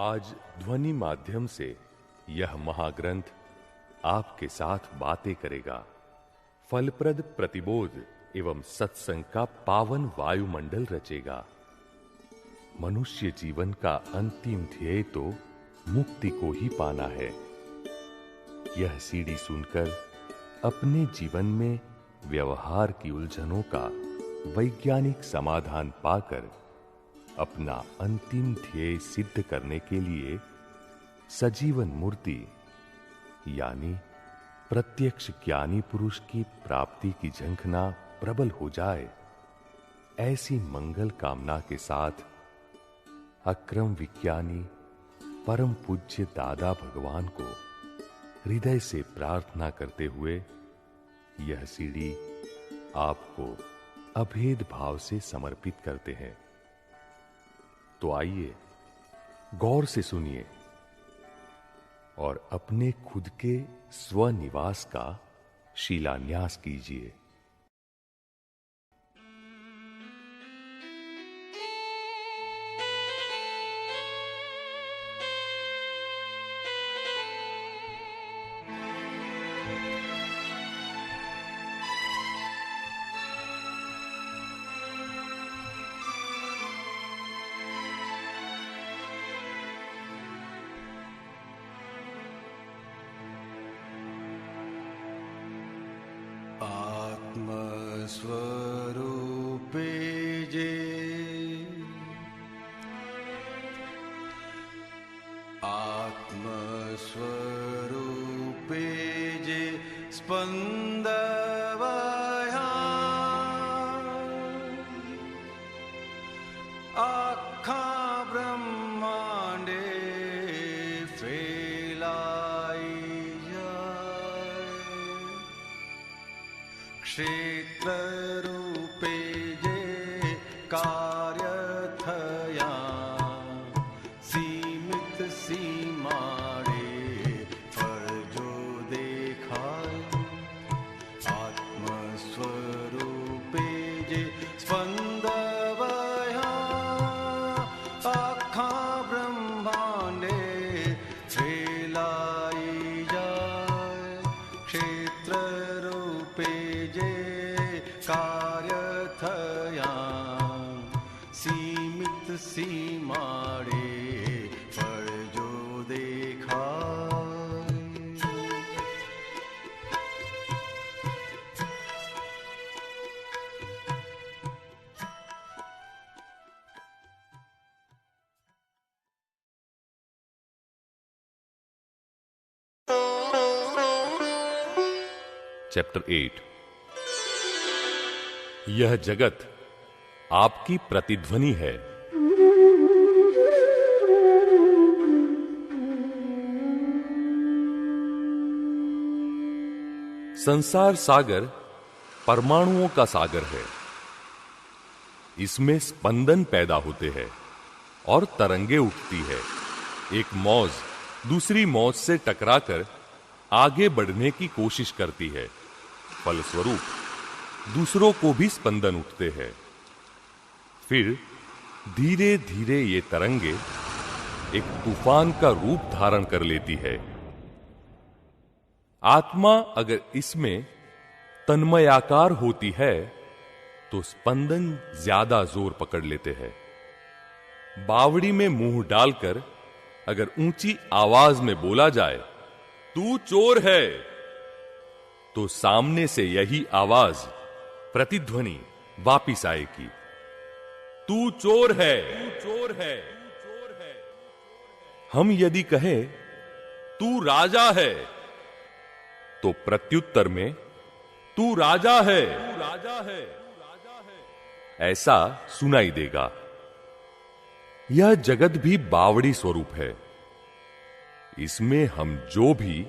आज ध्वनि माध्यम से यह महाग्रंथ आपके साथ बातें करेगा। फलप्रद प्रतिबोध एवं सत्संग का पावन वायुमंडल रचेगा। मनुष्य जीवन का अंतिम ध्येय तो मुक्ति को ही पाना है। यह सीडी सुनकर अपने जीवन में व्यवहार की उलझनों का वैज्ञानिक समाधान पाकर अपना अंतिम ध्येय सिद्ध करने के लिए सजीवन मूर्ति यानी प्रत्यक्ष ज्ञानी पुरुष की प्राप्ति की झंखना प्रबल हो जाए, ऐसी मंगल कामना के साथ अक्रम विज्ञानी परम पूज्य दादा भगवान को हृदय से प्रार्थना करते हुए यह सीडी आपको अभेद भाव से समर्पित करते हैं। तो आइए गौर से सुनिए और अपने खुद के स्वनिवास का शिलान्यास कीजिए। स्वरूपे जे आत्मस्वरूपे जे स्पंदवया आखा ब्रह्मांडे फैलाई जाए। क्षेत्र रूपे जे कार्य थया सीमित सीमाड़े फल जो देखाय। आत्मस्वरूपे जे स्पंदवया आखा ब्रह्मांडे फैलाई जाए। क्षेत्र रूपे जे कार्य थया सीमित सीमाड़े फल जो देखाय। चैप्टर 8। यह जगत आपकी प्रतिध्वनि है। संसार सागर परमाणुओं का सागर है। इसमें स्पंदन पैदा होते हैं और तरंगे उठती है। एक मौज दूसरी मौज से टकराकर आगे बढ़ने की कोशिश करती है। फलस्वरूप दूसरों को भी स्पंदन उठते हैं। फिर धीरे धीरे ये तरंगे एक तूफान का रूप धारण कर लेती है। आत्मा अगर इसमें तन्मयाकार होती है तो स्पंदन ज्यादा जोर पकड़ लेते हैं। बावड़ी में मुंह डालकर अगर ऊंची आवाज में बोला जाए तू चोर है, तो सामने से यही आवाज प्रतिध्वनि वापिस आएगी। तू चोर है, तू चोर है, तू चोर है। हम यदि कहें तू राजा है तो प्रत्युत्तर में तू राजा है, तू राजा है, तू राजा है, ऐसा सुनाई देगा। यह जगत भी बावड़ी स्वरूप है। इसमें हम जो भी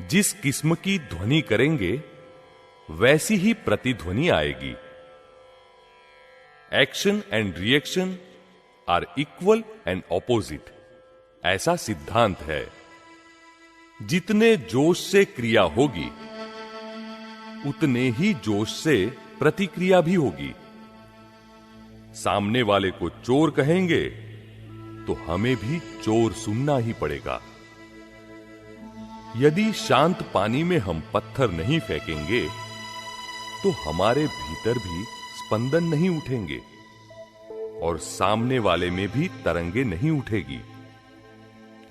जिस किस्म की ध्वनि करेंगे वैसी ही प्रतिध्वनि आएगी। Action and reaction are equal and opposite, ऐसा सिद्धांत है। जितने जोश से क्रिया होगी उतने ही जोश से प्रतिक्रिया भी होगी। सामने वाले को चोर कहेंगे तो हमें भी शोर सुनना ही पड़ेगा। यदि शांत पानी में हम पत्थर नहीं फेंकेंगे तो हमारे भीतर भी स्पंदन नहीं उठेंगे और सामने वाले में भी तरंगे नहीं उठेगी।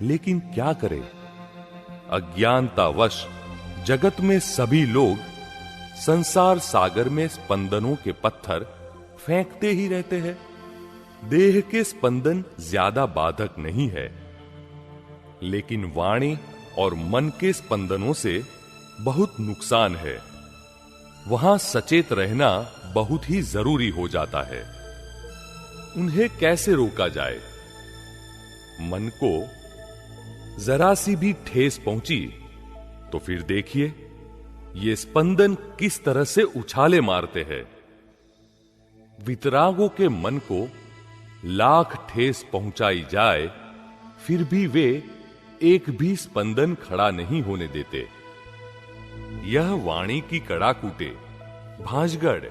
लेकिन क्या करें, अज्ञानतावश जगत में सभी लोग संसार सागर में स्पंदनों के पत्थर फेंकते ही रहते हैं। देह के स्पंदन ज्यादा बाधक नहीं है, लेकिन वाणी और मन के स्पंदनों से बहुत नुकसान है। वहां सचेत रहना बहुत ही जरूरी हो जाता है। उन्हें कैसे रोका जाए? मन को जरा सी भी ठेस पहुंची तो फिर देखिए ये स्पंदन किस तरह से उछाले मारते हैं। वितरागों के मन को लाख ठेस पहुंचाई जाए फिर भी वे एक भी स्पंदन खड़ा नहीं होने देते। यह वाणी की कड़ाकूटे, भांजगढ़,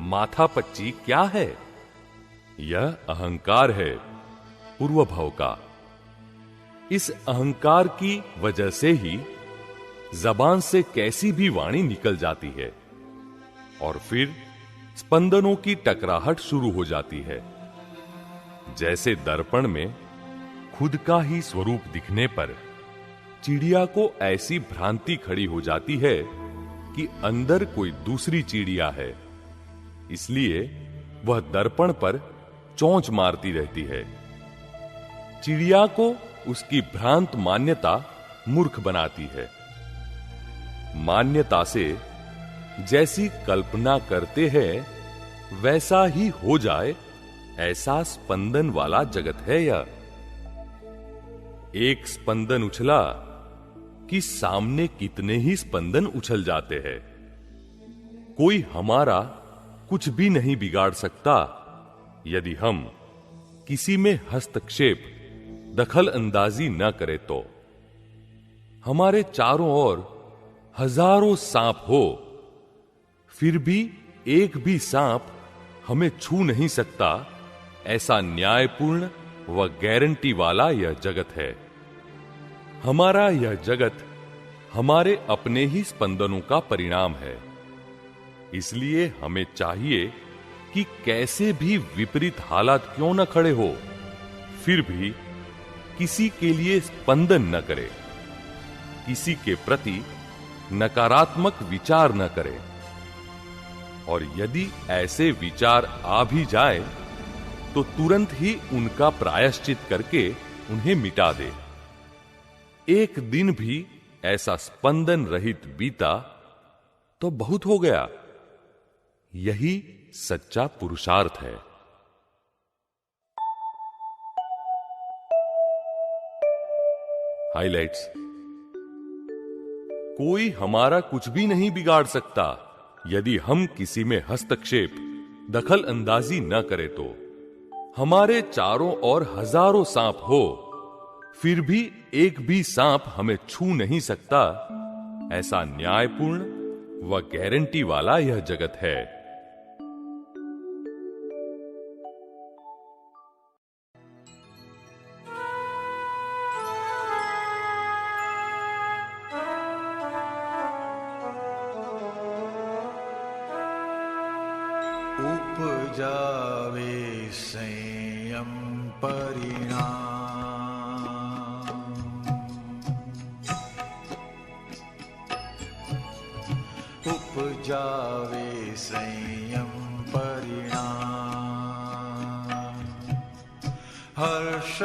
माथापच्ची क्या है? यह अहंकार है, पूर्वभव का। इस अहंकार की वजह से ही जबान से कैसी भी वाणी निकल जाती है और फिर स्पंदनों की टकराहट शुरू हो जाती है। जैसे दर्पण में खुद का ही स्वरूप दिखने पर चिड़िया को ऐसी भ्रांति खड़ी हो जाती है कि अंदर कोई दूसरी चिड़िया है, इसलिए वह दर्पण पर चोंच मारती रहती है। चिड़िया को उसकी भ्रांत मान्यता मूर्ख बनाती है। मान्यता से जैसी कल्पना करते हैं वैसा ही हो जाए, ऐसा स्पंदन वाला जगत है यह। एक स्पंदन उछला कि सामने कितने ही स्पंदन उछल जाते हैं। कोई हमारा कुछ भी नहीं बिगाड़ सकता यदि हम किसी में हस्तक्षेप, दखल अंदाजी न करें तो। हमारे चारों ओर हजारों सांप हो, फिर भी एक भी सांप हमें छू नहीं सकता, ऐसा न्यायपूर्ण व गारंटी वाला यह जगत है। हमारा यह जगत हमारे अपने ही स्पंदनों का परिणाम है। इसलिए हमें चाहिए कि कैसे भी विपरीत हालात क्यों न खड़े हो, फिर भी किसी के लिए स्पंदन न करे, किसी के प्रति नकारात्मक विचार न करे, और यदि ऐसे विचार आ भी जाए तो तुरंत ही उनका प्रायश्चित करके उन्हें मिटा दे। एक दिन भी ऐसा स्पंदन रहित बीता तो बहुत हो गया। यही सच्चा पुरुषार्थ है। हाइलाइट्स। कोई हमारा कुछ भी नहीं बिगाड़ सकता यदि हम किसी में हस्तक्षेप, दखल अंदाजी न करें तो। हमारे चारों ओर हजारों सांप हो, फिर भी एक भी सांप हमें छू नहीं सकता, ऐसा न्यायपूर्ण व गारंटी वाला यह जगत है। उपजावे संयम परिणाम, उपजावे संयम परिणाम। हर्ष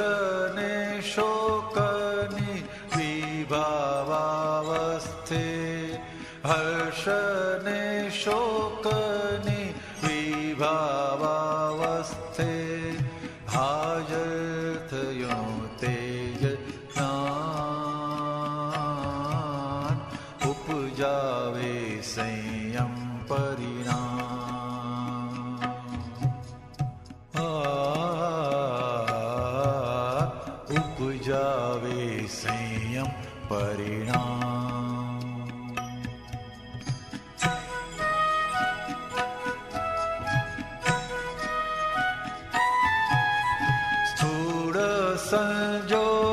ने शोकनि विभावावस्थे, हर्ष ने शोकनि विभावावस्थे, हाजर्थयों तेज ज्ञान, उपजावे संयम परिणाम। उपजावे संयम परिणाम। संजोग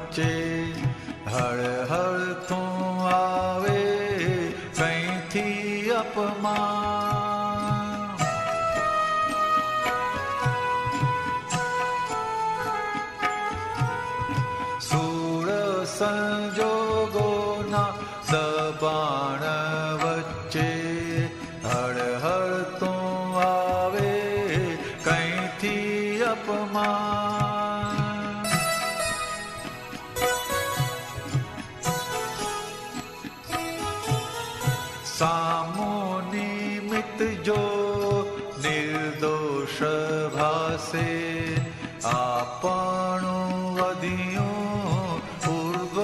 વચ્ચે હળ હળ તું આવે કઈથી અપમાન. સૂળ સંજોગોના દબાણ વચ્ચે હળ હળ તું આવે કઈથી અપમાન. સામો નિમિત્ત જો નિર્દોષ ભાસે આપણું વધ્યું પૂર્વ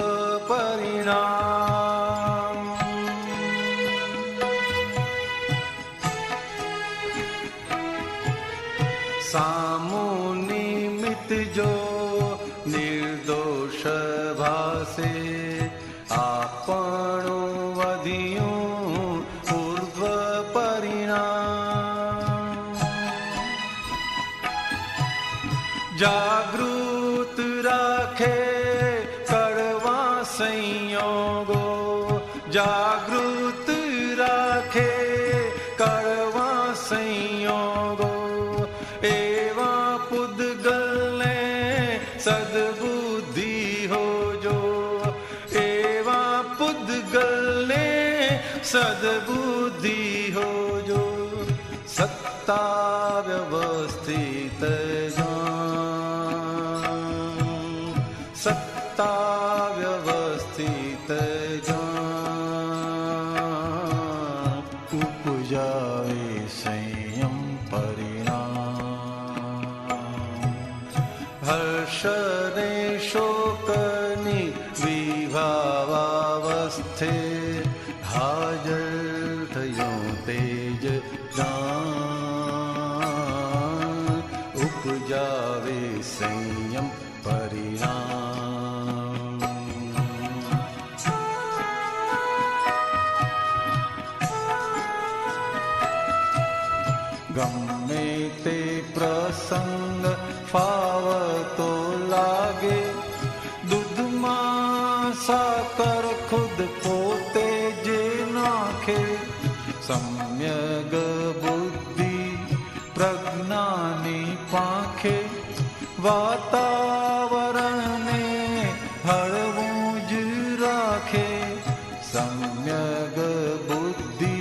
પરિણામ. સામો નિમિત્ત જો નિર્દોષ ભાસે આપણું વધ્યું પૂર્વ પરિણામ. જાગૃત રાખે કડવા સંયોગો, જાગૃત રાખે કડવા સંયોગો, એવા પૂદગલને સદબુદ્ધિ હોજો, એવા પૂદગલને સદબુદ્ધિ હોજો. સત્તા વ્યવસ્થિત જાન, સત્તા વ્યવસ્થિત જાન, ઉપજાવે સંયમ પરિણામ. હર્ષ ને શોકની વિભાવાવસ્થે હાજર થયો તેજ જ્ઞાન, ઉપજાવે સંયમ પરિણામ. ગમે તે પ્રસંગ ફાવતો લાગે, દૂધમાં સાકર ખુદ પોતે જે નાખે, સમ્યગ બુદ્ધિ પ્રજ્ઞાની પાંખે વાતાવરણને હળવું જ રાખે. સમ્યગ બુદ્ધિ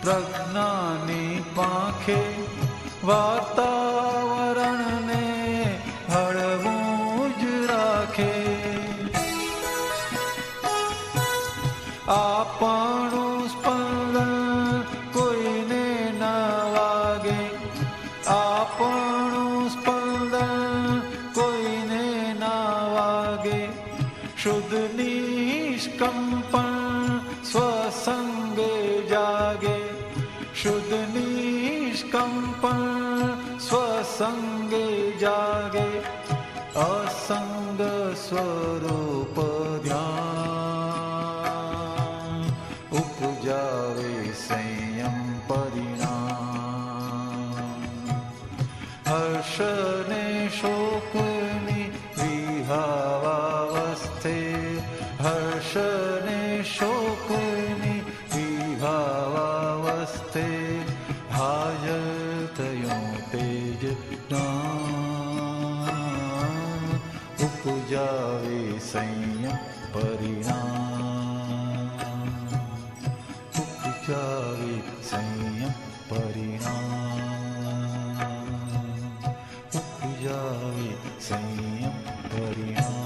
પ્રજ્ઞાની પાંખે વાતાવરણને હળવું જ રાખે. આપણું સ્પંદન કોઈને ન વાગે, આપણું સ્પંદન કોઈને ન વાગે. શુદ્ધ નિષ્કંપન સ્વસંગે જાગે, શુદ્ધ નિષ્કંપન સ્વસંગે જાગે. અસંગ સ્વરૂપ ધ્યાન, ઉપજાવે સંયમ પરિણામ. હર્ષ ને શોકની વિભાવાવસ્થે, હર્ષ ને શોકની વિભાવાવસ્થે હાજર થયો તેજ જ્ઞાન, ઉપજાવે સંયમ પરિણામ. ઉપજાવે સંયમ પરિણામ, ઉપજાવે સંયમ પરિણામ.